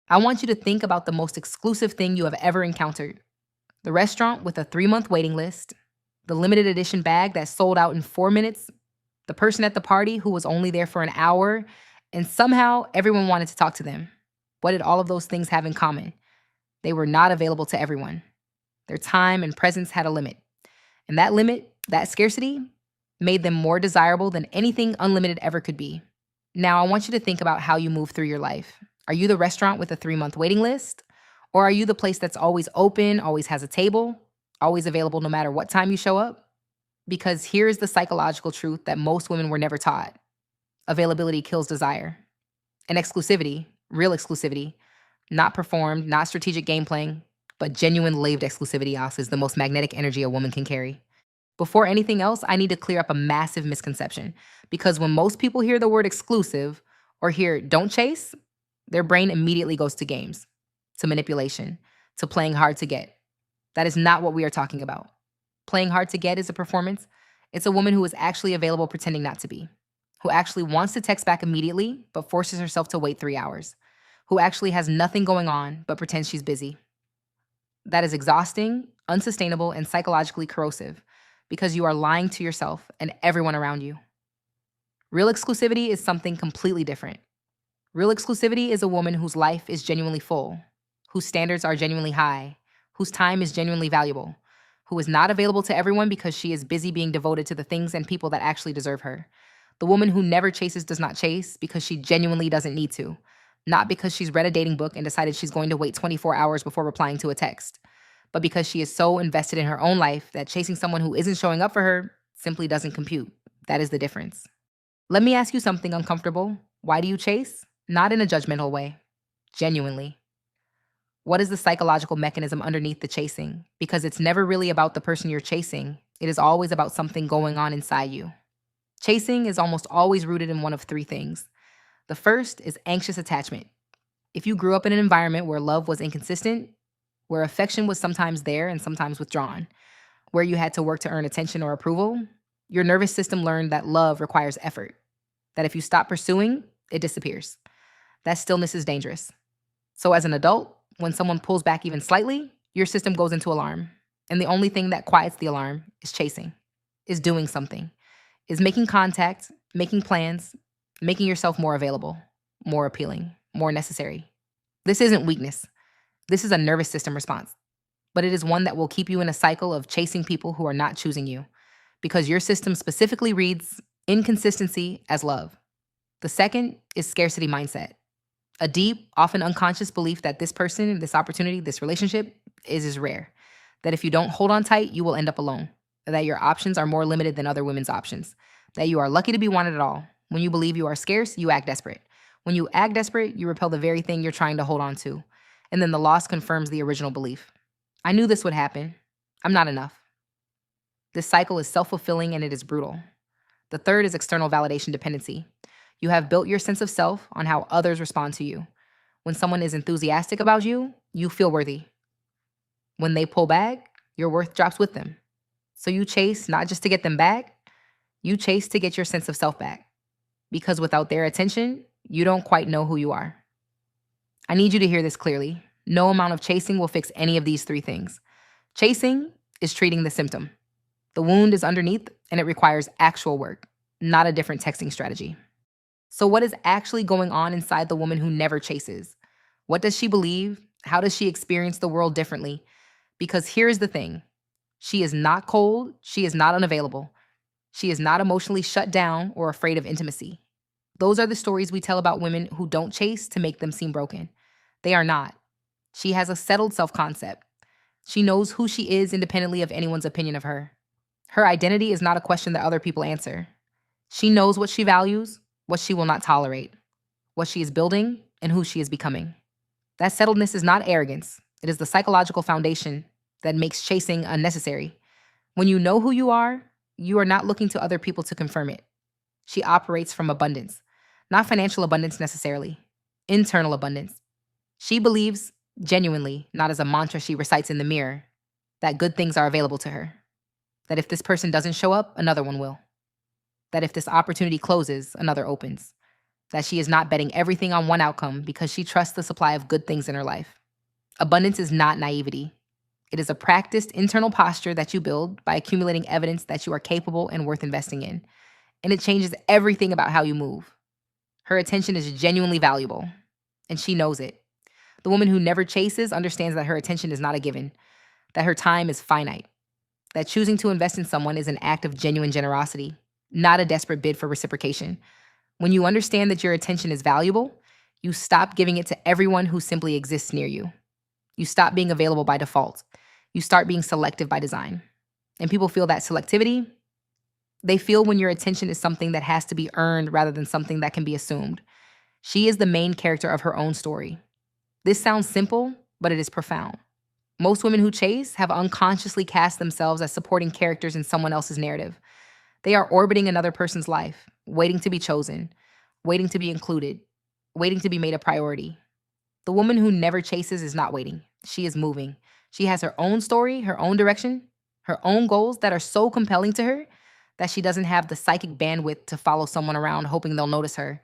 I want you to think about the most exclusive thing you have ever encountered: the restaurant with a 3-month waiting list, the limited edition bag that sold out in 4 minutes, the person at the party who was only there for an hour, and somehow everyone wanted to talk to them. What did all of those things have in common? They were not available to everyone. Their time and presence had a limit. And that limit, that scarcity, made them more desirable than anything unlimited ever could be. Now, I want you to think about how you move through your life. Are you the restaurant with a 3-month waiting list? Or are you the place that's always open, always has a table, always available no matter what time you show up? Because here's the psychological truth that most women were never taught: availability kills desire. And exclusivity, real exclusivity, not performed, not strategic game playing, but genuine lived exclusivity, is the most magnetic energy a woman can carry. Before anything else, I need to clear up a massive misconception. Because when most people hear the word exclusive or hear don't chase, their brain immediately goes to games, to manipulation, to playing hard to get. That is not what we are talking about. Playing hard to get is a performance. It's a woman who is actually available pretending not to be, who actually wants to text back immediately but forces herself to wait 3 hours, who actually has nothing going on but pretends she's busy. That is exhausting, unsustainable, and psychologically corrosive because you are lying to yourself and everyone around you. Real exclusivity is something completely different. Real exclusivity is a woman whose life is genuinely full, whose standards are genuinely high, whose time is genuinely valuable, who is not available to everyone because she is busy being devoted to the things and people that actually deserve her. The woman who never chases does not chase because she genuinely doesn't need to, not because she's read a dating book and decided she's going to wait 24 hours before replying to a text, but because she is so invested in her own life that chasing someone who isn't showing up for her simply doesn't compute. That is the difference. Let me ask you something uncomfortable. Why do you chase? Not in a judgmental way. Genuinely. What is the psychological mechanism underneath the chasing? Because it's never really about the person you're chasing. It is always about something going on inside you. Chasing is almost always rooted in one of three things. The first is anxious attachment. If you grew up in an environment where love was inconsistent, where affection was sometimes there and sometimes withdrawn, where you had to work to earn attention or approval, your nervous system learned that love requires effort, that if you stop pursuing, it disappears. That stillness is dangerous. So as an adult, when someone pulls back even slightly, your system goes into alarm. And the only thing that quiets the alarm is chasing, is doing something, is making contact, making plans, making yourself more available, more appealing, more necessary. This isn't weakness. This is a nervous system response. But it is one that will keep you in a cycle of chasing people who are not choosing you, because your system specifically reads inconsistency as love. The second is scarcity mindset. A deep, often unconscious belief that this person, this opportunity, this relationship is rare. That if you don't hold on tight, you will end up alone. That your options are more limited than other women's options. That you are lucky to be wanted at all. When you believe you are scarce, you act desperate. When you act desperate, you repel the very thing you're trying to hold on to. And then the loss confirms the original belief. I knew this would happen. I'm not enough. This cycle is self-fulfilling and it is brutal. The third is external validation dependency. You have built your sense of self on how others respond to you. When someone is enthusiastic about you, you feel worthy. When they pull back, your worth drops with them. So you chase not just to get them back, you chase to get your sense of self back. Because without their attention, you don't quite know who you are. I need you to hear this clearly. No amount of chasing will fix any of these three things. Chasing is treating the symptom. The wound is underneath and it requires actual work, not a different texting strategy. So what is actually going on inside the woman who never chases? What does she believe? How does she experience the world differently? Because here's the thing. She is not cold. She is not unavailable. She is not emotionally shut down or afraid of intimacy. Those are the stories we tell about women who don't chase to make them seem broken. They are not. She has a settled self-concept. She knows who she is independently of anyone's opinion of her. Her identity is not a question that other people answer. She knows what she values, what she will not tolerate, what she is building, and who she is becoming. That settledness is not arrogance. It is the psychological foundation that makes chasing unnecessary. When you know who you are not looking to other people to confirm it. She operates from abundance, not financial abundance necessarily, internal abundance. She believes genuinely, not as a mantra she recites in the mirror, that good things are available to her. That if this person doesn't show up, another one will. That if this opportunity closes, another opens. that she is not betting everything on one outcome because she trusts the supply of good things in her life. Abundance is not naivety. It is a practiced internal posture that you build by accumulating evidence that you are capable and worth investing in. And it changes everything about how you move. Her attention is genuinely valuable, and she knows it. The woman who never chases understands that her attention is not a given, that her time is finite, that choosing to invest in someone is an act of genuine generosity, not a desperate bid for reciprocation. When you understand that your attention is valuable, you stop giving it to everyone who simply exists near you. You stop being available by default. You start being selective by design. And people feel that selectivity. They feel when your attention is something that has to be earned rather than something that can be assumed. She is the main character of her own story. This sounds simple, but it is profound. Most women who chase have unconsciously cast themselves as supporting characters in someone else's narrative. They are orbiting another person's life, waiting to be chosen, waiting to be included, waiting to be made a priority. The woman who never chases is not waiting. She is moving. She has her own story, her own direction, her own goals that are so compelling to her that she doesn't have the psychic bandwidth to follow someone around hoping they'll notice her.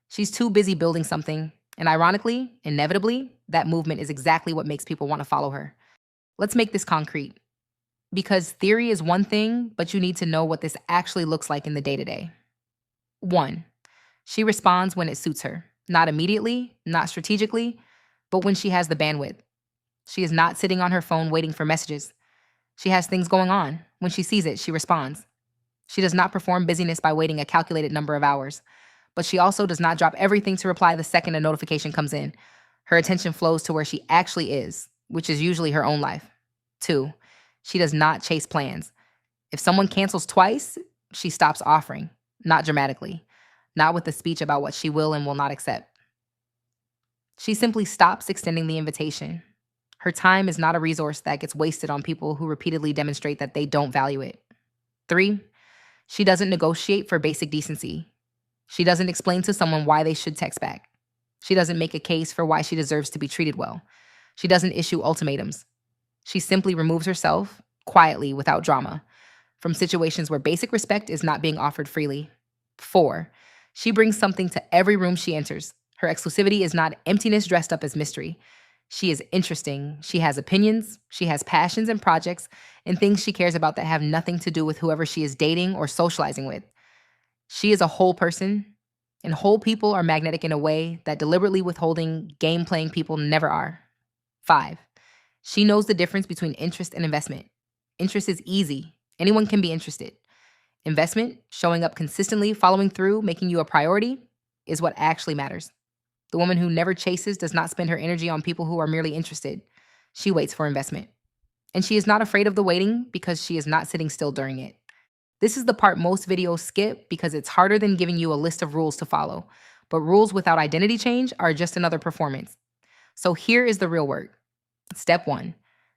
She's too busy building something, and ironically, inevitably, that movement is exactly what makes people want to follow her. Let's make this concrete. Because theory is one thing, but you need to know what this actually looks like in the day-to-day. 1. She responds when it suits her. Not immediately, not strategically, but when she has the bandwidth. She is not sitting on her phone waiting for messages. She has things going on. When she sees it, she responds. She does not perform busyness by waiting a calculated number of hours, but she also does not drop everything to reply the second a notification comes in. Her attention flows to where she actually is, which is usually her own life. 2. She does not chase plans. If someone cancels twice, she stops offering, not dramatically, not with a speech about what she will and will not accept. She simply stops extending the invitation. Her time is not a resource that gets wasted on people who repeatedly demonstrate that they don't value it. 3. She doesn't negotiate for basic decency. She doesn't explain to someone why they should text back. She doesn't make a case for why she deserves to be treated well. She doesn't issue ultimatums. She simply removes herself, quietly, without drama, from situations where basic respect is not being offered freely. 4. She brings something to every room she enters. Her exclusivity is not emptiness dressed up as mystery. She is interesting. She has opinions. She has passions and projects and things she cares about that have nothing to do with whoever she is dating or socializing with. She is a whole person, and whole people are magnetic in a way that deliberately withholding, game-playing people never are. 5. She knows the difference between interest and investment. Interest is easy. Anyone can be interested. Investment, showing up consistently, following through, making you a priority, is what actually matters. The woman who never chases does not spend her energy on people who are merely interested. She waits for investment. And she is not afraid of the waiting because she is not sitting still during it. This is the part most videos skip because it's harder than giving you a list of rules to follow. But rules without identity change are just another performance. So here is the real work. Step 1.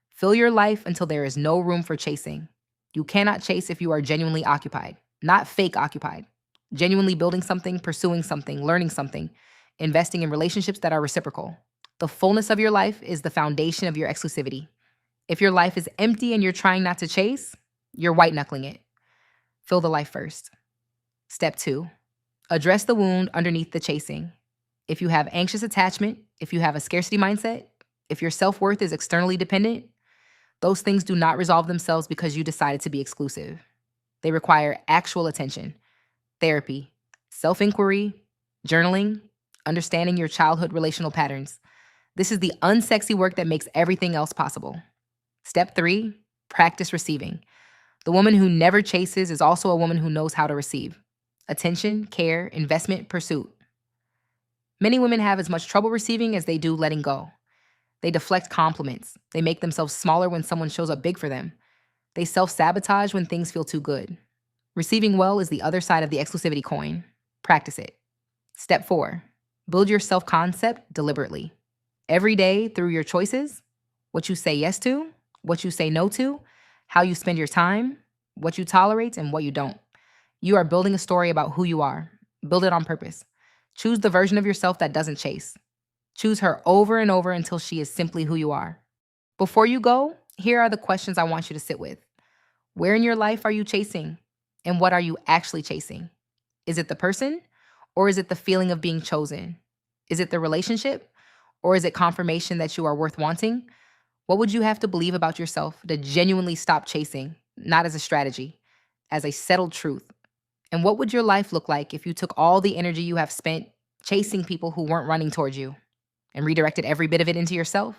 Fill your life until there is no room for chasing. You cannot chase if you are genuinely occupied, not fake occupied. Genuinely building something, pursuing something, learning something, investing in relationships that are reciprocal. The fullness of your life is the foundation of your exclusivity. If your life is empty and you're trying not to chase, you're white-knuckling it. Fill the life first. Step 2. Address the wound underneath the chasing. If you have anxious attachment, if you have a scarcity mindset, if your self-worth is externally dependent, those things do not resolve themselves because you decided to be exclusive. They require actual attention, therapy, self-inquiry, journaling, understanding your childhood relational patterns. This is the unsexy work that makes everything else possible. Step 3, practice receiving. The woman who never chases is also a woman who knows how to receive. Attention, care, investment, pursuit. Many women have as much trouble receiving as they do letting go. They deflect compliments. They make themselves smaller when someone shows up big for them. They self-sabotage when things feel too good. Receiving well is the other side of the exclusivity coin. Practice it. Step 4, build your self-concept deliberately. Every day through your choices, what you say yes to, what you say no to, how you spend your time, what you tolerate, and what you don't. You are building a story about who you are. Build it on purpose. Choose the version of yourself that doesn't chase. Choose her over and over until she is simply who you are. Before you go, here are the questions I want you to sit with. Where in your life are you chasing? And what are you actually chasing? Is it the person? Or is it the feeling of being chosen? Is it the relationship? Or is it confirmation that you are worth wanting? What would you have to believe about yourself to genuinely stop chasing, not as a strategy, as a settled truth? And what would your life look like if you took all the energy you have spent chasing people who weren't running towards you and redirected every bit of it into yourself?